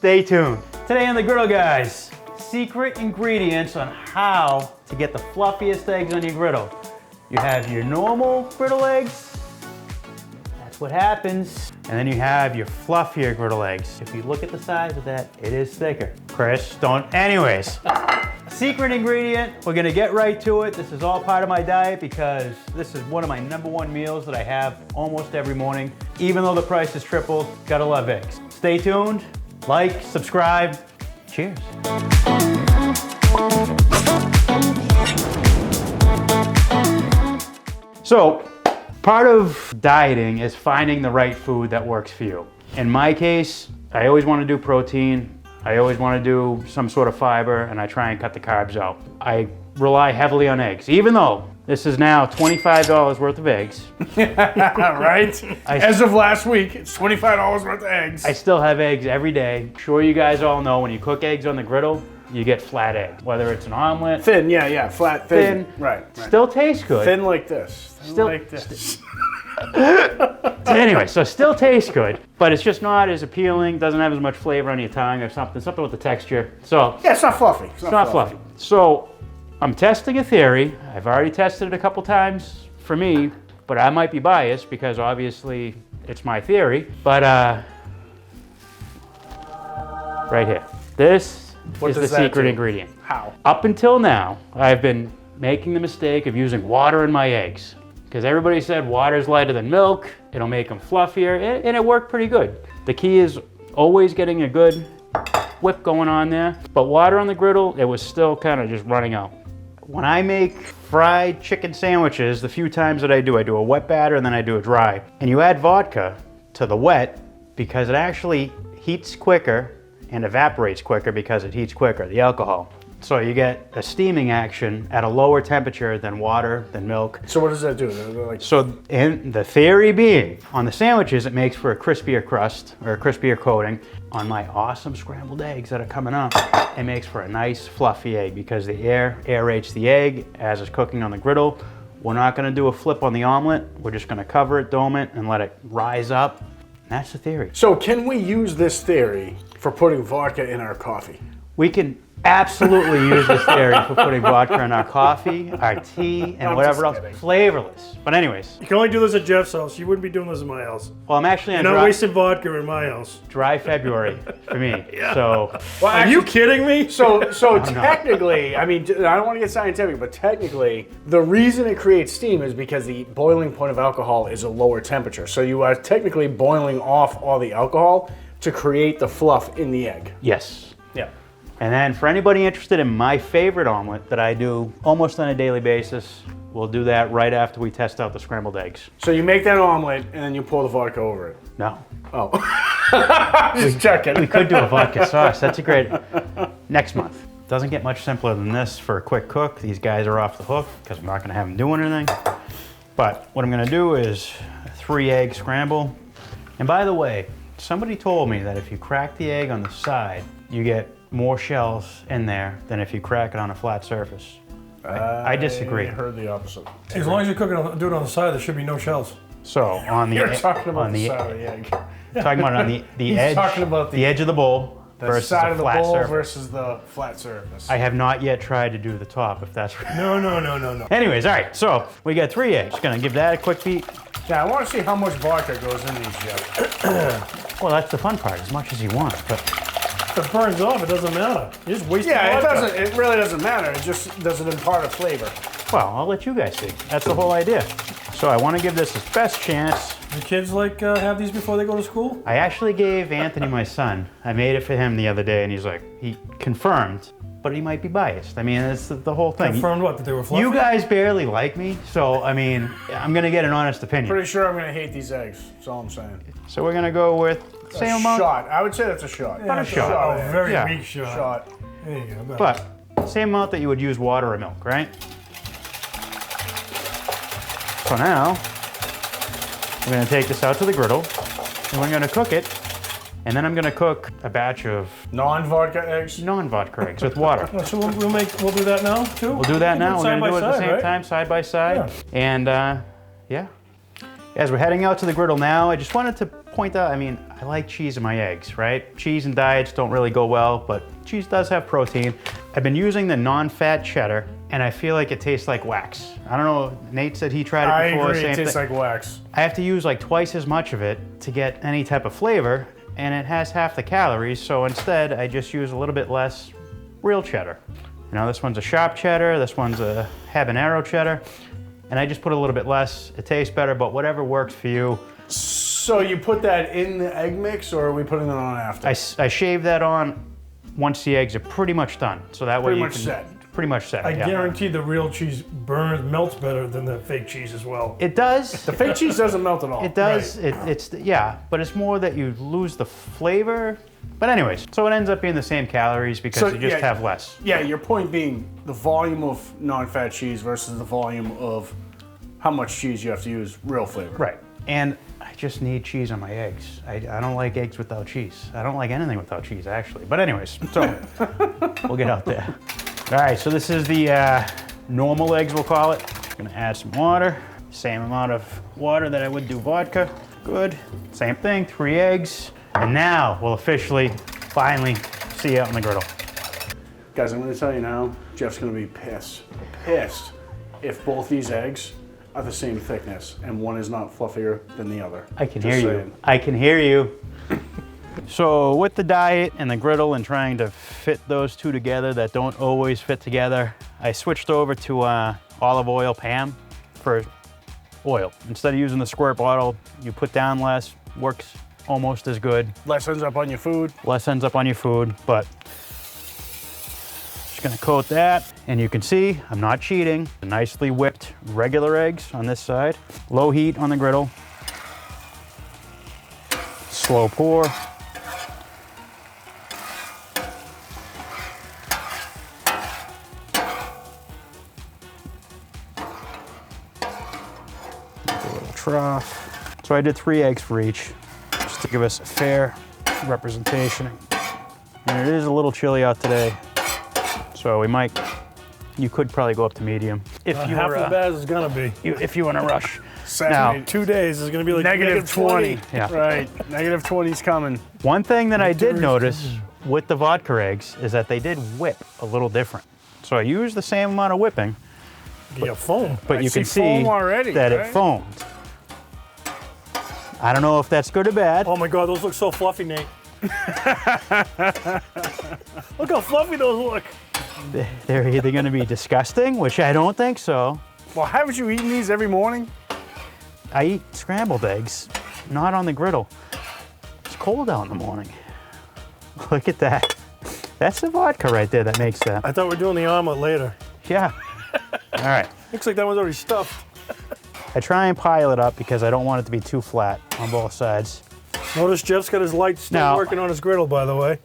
stay tuned. Today on the Griddle Guys, secret ingredients on how to get the fluffiest eggs on your griddle. You have your normal griddle eggs, that's what happens. And then you have your fluffier griddle eggs. If you look at the size of that, it is thicker. Chris, don't, anyways. Secret ingredient, we're gonna get right to it. This is all part of my diet because this is one of my #1 meals that I have almost every morning. Even though the price has tripled, gotta love eggs. Stay tuned, like, subscribe, cheers. So, part of dieting is finding the right food that works for you. In my case, I always want to do protein, I always want to do some sort of fiber, and I try and cut the carbs out. I rely heavily on eggs, even though this is now $25 worth of eggs. Right? As of last week, it's $25 worth of eggs. I still have eggs every day. I'm sure you guys all know when you cook eggs on the griddle, you get flat eggs. Whether it's an omelet. Thin, yeah, flat, thin. Right. Still tastes good. Thin like this. Still like this. Anyway, so still tastes good, but it's just not as appealing, doesn't have as much flavor on your tongue or something with the texture. So yeah, it's not fluffy. It's not fluffy. So I'm testing a theory. I've already tested it a couple times for me, but I might be biased because obviously it's my theory. But right here, this is the secret ingredient. How? Up until now, I've been making the mistake of using water in my eggs. Because everybody said water's lighter than milk, it'll make them fluffier, and it worked pretty good. The key is always getting a good whip going on there, but water on the griddle, it was still kind of just running out. When I make fried chicken sandwiches, the few times that I do a wet batter and then I do a dry. And you add vodka to the wet because it actually heats quicker and evaporates quicker because it heats quicker, the alcohol. So you get a steaming action at a lower temperature than water, than milk. So what does that do? So in the theory being, on the sandwiches, it makes for a crispier crust or a crispier coating. On my awesome scrambled eggs that are coming up, it makes for a nice fluffy egg because the air aerates the egg as it's cooking on the griddle. We're not gonna do a flip on the omelet. We're just gonna cover it, dome it, and let it rise up. That's the theory. So can we use this theory for putting vodka in our coffee? We can absolutely use this theory for putting vodka in our coffee, our tea, and whatever else. Flavorless. But anyways. You can only do this at Jeff's house. You wouldn't be doing this at my house. Well, I'm actually on You're not wasting vodka in my house. Dry February for me. Yeah. So. Well, are you kidding me? So technically, I mean, I don't want to get scientific, but technically, the reason it creates steam is because the boiling point of alcohol is a lower temperature. So you are technically boiling off all the alcohol to create the fluff in the egg. Yes. Yeah. And then for anybody interested in my favorite omelet that I do almost on a daily basis, we'll do that right after we test out the scrambled eggs. So you make that omelet and then you pour the vodka over it? No. Oh. Just checking. We could do a vodka sauce. That's a great, next month. Doesn't get much simpler than this for a quick cook. These guys are off the hook because I'm not gonna have them do anything. But what I'm gonna do is a 3-egg scramble. And by the way, somebody told me that if you crack the egg on the side, you get more shells in there than if you crack it on a flat surface. I disagree. I heard the opposite. As long as you do it on the side, there should be no shells. So on the You're talking about the side of the egg. Talking about on the edge. Talking about the edge of the bowl versus side the of the flat bowl surface. versus the flat surface. I have not yet tried to do the top, if that's right. No. Anyways, all right. So we got 3 eggs. Gonna give that a quick beat. Now I want to see how much vodka goes in these, Jeff. Well, that's the fun part. As much as you want, but. If it burns off, it doesn't matter. You just waste Yeah, it vodka. doesn't. It really doesn't matter. It just doesn't impart a flavor. Well, I'll let you guys see. That's the whole idea. So I want to give this its best chance. Do kids have these before they go to school? I actually gave Anthony, my son, I made it for him the other day, and he confirmed, but he might be biased. I mean, it's the whole thing. Confirmed what? That they were fluffy? You guys barely like me, so I mean, I'm gonna get an honest opinion. Pretty sure I'm gonna hate these eggs. That's all I'm saying. So we're gonna go with same amount. Shot. I would say that's a shot. Yeah, About a shot. Oh, very Yeah. weak shot. Shot. There you go. But same amount that you would use water or milk, right? So now, we're gonna take this out to the griddle, and we're gonna cook it, and then I'm gonna cook a batch of Non-vodka eggs? non-vodka eggs with water. So we'll do that now too? We'll do that now. We're gonna do it at the same right? time, side by side. Yeah. And yeah. As we're heading out to the griddle now, I just wanted to point out, I mean, I like cheese in my eggs, right? Cheese and diets don't really go well, but cheese does have protein. I've been using the non-fat cheddar, and I feel like it tastes like wax. I don't know, Nate said he tried it before. I agree, same it tastes thing. like wax. I have to use like twice as much of it to get any type of flavor, and it has half the calories, so instead I just use a little bit less real cheddar. You know, this one's a sharp cheddar, this one's a habanero cheddar, and I just put a little bit less. It tastes better, but whatever works for you. So you put that in the egg mix, or are we putting it on after? I shave that on once the eggs are pretty much done, so that way Pretty you much can set. pretty much set. I yeah. guarantee the real cheese melts better than the fake cheese as well. It does. The fake cheese doesn't melt at all. It does. It's yeah, but it's more that you lose the flavor. But anyways, so it ends up being the same calories because So, you just yeah. have less. Yeah, your point being the volume of non-fat cheese versus the volume of how much cheese you have to use real flavor. Right. And I just need cheese on my eggs. I don't like eggs without cheese. I don't like anything without cheese, actually. But anyways, so we'll get out there. All right, so this is the normal eggs, we'll call it. I'm gonna add some water. Same amount of water that I would do vodka. Good. Same thing, 3 eggs. And now we'll officially, finally, see you out on the griddle. Guys, I'm going to tell you now, Jeff's going to be pissed. Pissed if both these eggs are the same thickness and one is not fluffier than the other. I can Just hear saying. you. I can hear you. So with the diet and the griddle and trying to fit those two together that don't always fit together, I switched over to olive oil pan for oil. Instead of using the squirt bottle, you put down less, works almost as good. Less ends up on your food. Less ends up on your food, but just gonna coat that. And you can see I'm not cheating. Nicely whipped regular eggs on this side. Low heat on the griddle. Slow pour. Make a little trough. So I did 3 eggs for each, just to give us a fair representation. And it is a little chilly out today, so you could probably go up to medium if you Half were as bad as it's gonna be. if you were in a rush. Saturday, Now- 2 days is gonna be like negative 20. Yeah. Right. Negative 20's coming. One thing that I did notice with the vodka eggs is that they did whip a little different. So I used the same amount of whipping, You got foam. but I you can see foam see already, that right? it foamed. I don't know if that's good or bad. Oh my God, those look so fluffy, Nate. Look how fluffy those look. They're either going to be disgusting, which I don't think so. Well, haven't you eaten these every morning? I eat scrambled eggs, not on the griddle. It's cold out in the morning. Look at that. That's the vodka right there that makes that. I thought we were doing the omelet later. Yeah. All right. Looks like that one's already stuffed. I try and pile it up because I don't want it to be too flat on both sides. Notice Jeff's got his lights still Now- working on his griddle, by the way.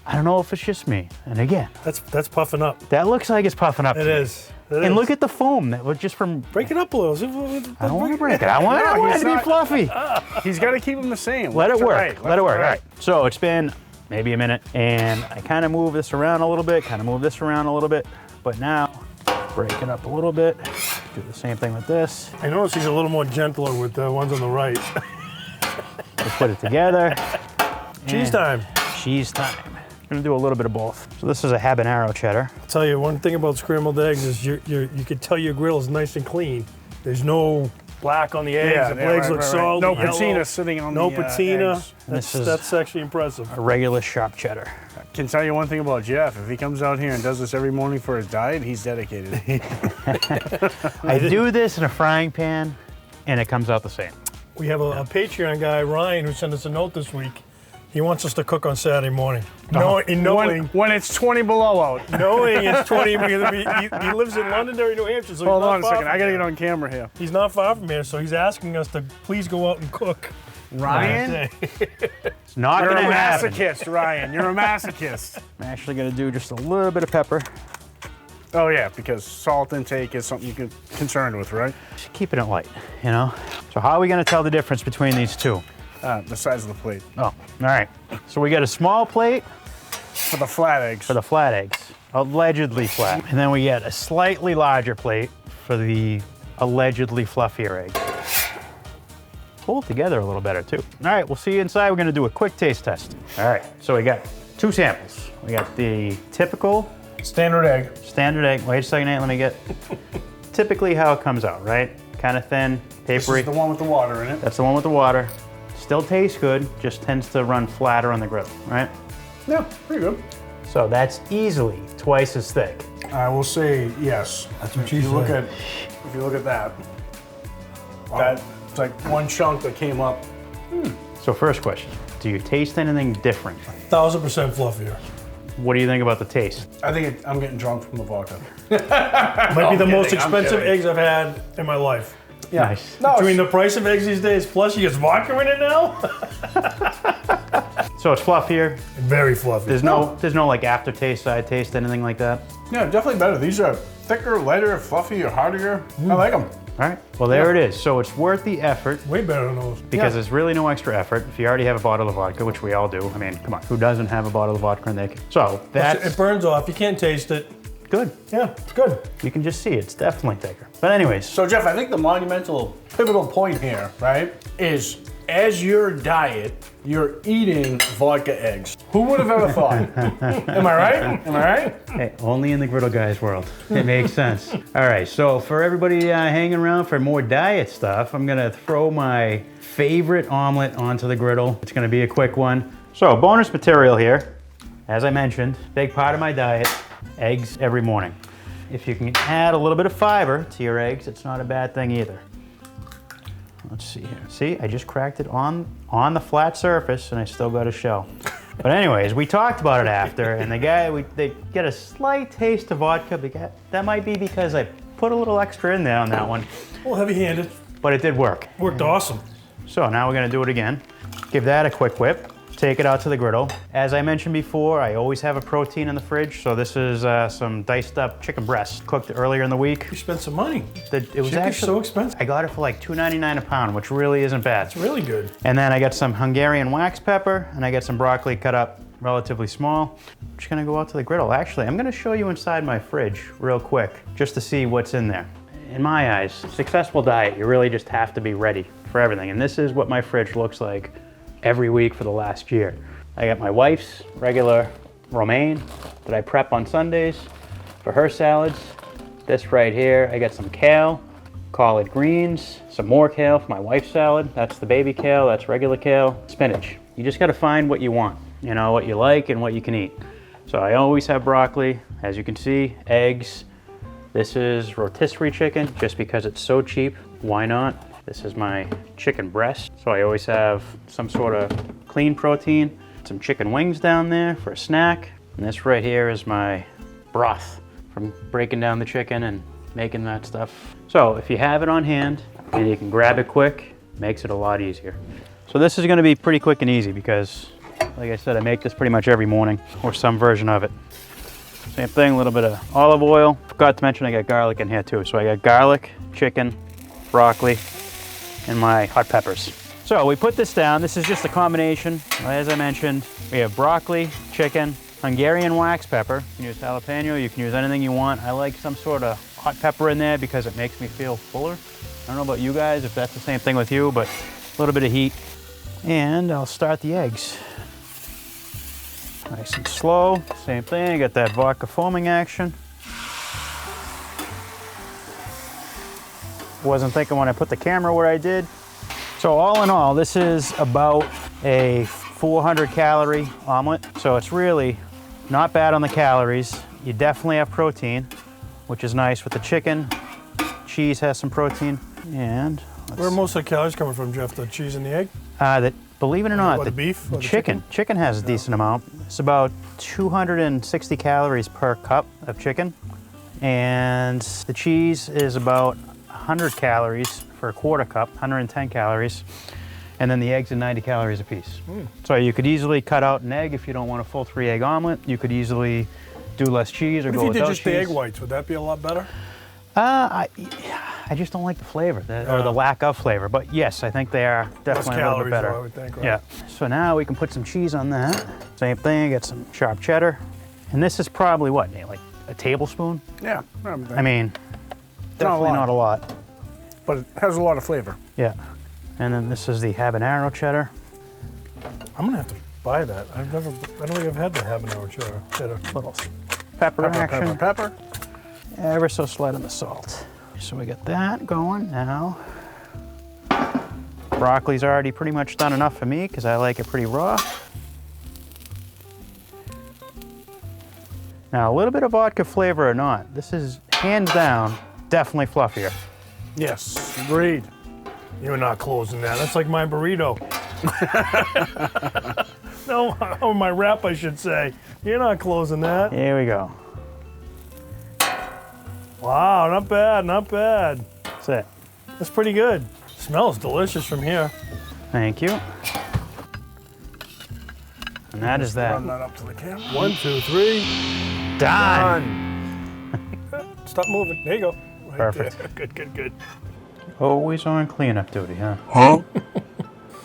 I don't know if it's just me. And again, That's puffing up. that looks like it's puffing up. It to me. is. It And is. look at the foam that was just from. Break it up a little. I don't want to break it. I want it he's to be not- fluffy. He's got to keep them the same. Let it Left to work. right, Let it left work. to All right. right. So it's been maybe a minute, and I kind of move this around a little bit, kind of move this around a little bit, but now break it up a little bit. Do the same thing with this. I notice he's a little more gentler with the ones on the right. We put it together. Cheese and time. Cheese time. I'm gonna do a little bit of both. So this is a habanero cheddar. I'll tell you, one thing about scrambled eggs is you can tell your griddle is nice and clean. There's no black on the eggs. The blades look solid. No yellow. patina sitting on No the patina. eggs. That's actually impressive. A regular sharp cheddar. Can tell you one thing about Jeff. If he comes out here and does this every morning for his diet, he's dedicated. I do this in a frying pan, and it comes out the same. We have a Patreon guy, Ryan, who sent us a note this week. He wants us to cook on Saturday morning. Knowing when it's 20 below out. knowing it's 20, he lives in Londonderry, New Hampshire, so Hold he's not on a far second. from I got to here. get on camera here. He's not far from here, so he's asking us to please go out and cook. Ryan, It's not you're a gonna happen. masochist, Ryan. You're a masochist. I'm actually gonna do just a little bit of pepper. Oh, yeah, because salt intake is something you're concerned with, right? Just keeping it light, you know? So how are we gonna tell the difference between these two? The size of the plate. Oh, all right. So we got a small plate For the flat eggs. for the flat eggs, allegedly flat. And then we get a slightly larger plate for the allegedly fluffier eggs. hold together a little better too. All right, we'll see you inside. We're gonna do a quick taste test. All right, so we got 2 samples. We got the typical Standard egg. Wait a second, Nate, let me get typically how it comes out, right? Kind of thin, This papery. is the one with the water in it. That's the one with the water. Still tastes good, just tends to run flatter on the griddle, right? Yeah, pretty good. So that's easily twice as thick. I will say yes. That's what If she you look said. at, if you look at that, that's like one chunk that came up. So first question, do you taste anything different? 1000% fluffier. What do you think about the taste? I think I'm getting drunk from the vodka. Might be the most kidding, I'm expensive kidding. eggs I've had in my life. Yeah. Nice. No, Between the price of eggs these days, plus you get vodka in it now. So it's fluffier. Very fluffy. There's no like aftertaste, side taste, anything like that. yeah, definitely better. These are thicker, lighter, fluffier, hardier. I like them. All right, well there it is. So it's worth the effort Way better than those. because Yeah. there's really no extra effort. If you already have a bottle of vodka, which we all do. I mean, come on, who doesn't have a bottle of vodka in their kitchen? So It that's burns off. You can't taste it. good. Yeah, it's good. You can just see it's definitely thicker. But anyways, So Jeff, I think the monumental, pivotal point here, right, is as your diet, you're eating vodka eggs. Who would have ever thought? Am I right? Am I right? hey, only in the Griddle Guys world. It makes sense. All right, so for everybody hanging around for more diet stuff, I'm gonna throw my favorite omelet onto the griddle. It's gonna be a quick one. So bonus material here, as I mentioned, big part of my diet, eggs every morning. If you can add a little bit of fiber to your eggs, it's not a bad thing either. Let's see here. See, I just cracked it on the flat surface and I still got a shell. But anyways, we talked about it after and they get a slight taste of vodka. That might be because I put a little extra in there on that one, A little heavy-handed. but it did work. Worked awesome. So now we're gonna do it again. Give that a quick whip. Take it out to the griddle. As I mentioned before, I always have a protein in the fridge. So this is some diced up chicken breast cooked earlier in the week. You spent some money. It was Chicken's actually so expensive. I got it for like $2.99 a pound, which really isn't bad. It's really good. And then I got some Hungarian wax pepper and I got some broccoli cut up relatively small. I'm just gonna go out to the griddle. Actually, I'm gonna show you inside my fridge real quick just to see what's in there. In my eyes, successful diet, you really just have to be ready for everything. And this is what my fridge looks like every week for the last year. I got my wife's regular romaine that I prep on Sundays for her salads. This right here, I got some kale, collard greens, some more kale for my wife's salad. That's the baby kale, that's regular kale, spinach. You just gotta find what you want, you know, what you like and what you can eat. So I always have broccoli, as you can see, eggs. This is rotisserie chicken, just because it's so cheap, why not? This is my chicken breast. So I always have some sort of clean protein, some chicken wings down there for a snack. And this right here is my broth from breaking down the chicken and making that stuff. So if you have it on hand and you can grab it quick, makes it a lot easier. So this is gonna be pretty quick and easy because, like I said, I make this pretty much every morning or some version of it. Same thing, a little bit of olive oil. Forgot to mention I got garlic in here too. So I got garlic, chicken, broccoli, and my hot peppers. So we put this down. This is just a combination. As I mentioned, we have broccoli, chicken, Hungarian wax pepper. You can use jalapeno, you can use anything you want. I like some sort of hot pepper in there because it makes me feel fuller. I don't know about you guys, if that's the same thing with you, but a little bit of heat. And I'll start the eggs. Nice and slow, same thing, got that vodka foaming action. Wasn't thinking when I put the camera where I did. So all in all, this is about a 400 calorie omelet. So it's really not bad on the calories. You definitely have protein, which is nice with the chicken. Cheese has some protein. And Where are most of the calories coming from, Jeff? The cheese and the egg? believe it or not, What, the beef or the chicken has a decent amount. It's about 260 calories per cup of chicken. And the cheese is about 100 calories for a quarter cup, 110 calories. And then the eggs are 90 calories a piece. So you could easily cut out an egg if you don't want a full 3-egg omelet. You could easily do less cheese or What go if you did without just cheese. the egg whites? Would that be a lot better? I just don't like the flavor, or the lack of flavor. But yes, I think they are definitely a little bit calories, better. though, I would think, right? Yeah. So now we can put some cheese on that. Same thing, get some sharp cheddar. And this is probably what, Nate, like a tablespoon? Yeah, I mean, definitely not a lot. but it has a lot of flavor. Yeah. And then this is the habanero cheddar. I'm gonna have to buy that. I don't think I've had the habanero cheddar. Little pepper action. Pepper. Ever so slight on the salt. So we got that going now. Broccoli's already pretty much done enough for me because I like it pretty raw. Now, a little bit of vodka flavor or not, this is hands down definitely fluffier. Yes, agreed. You're not closing that. That's like my burrito. No, or my wrap, I should say. You're not closing that. Here we go. Wow, not bad, not bad. That's it. That's pretty good. Smells delicious from here. Thank you. And that is that. Run that up to the camera. 1, 2, 3. Done. Stop moving. There you go. Right Perfect. there. Good, good, good. Always on cleanup duty, huh? All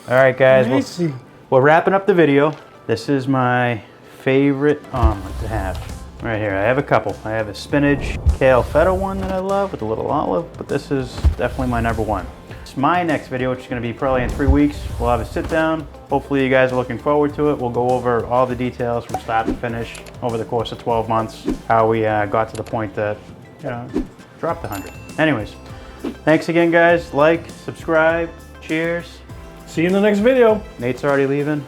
right, guys. We're wrapping up the video. This is my favorite omelet to have. Right here, I have a couple. I have a spinach kale feta one that I love with a little olive, but this is definitely my number one. It's my next video, which is gonna be probably in 3 weeks. We'll have a sit down. Hopefully you guys are looking forward to it. We'll go over all the details from start to finish over the course of 12 months, how we got to the point that, dropped 100. Anyways, thanks again, guys. Like, subscribe, cheers. See you in the next video. Nate's already leaving.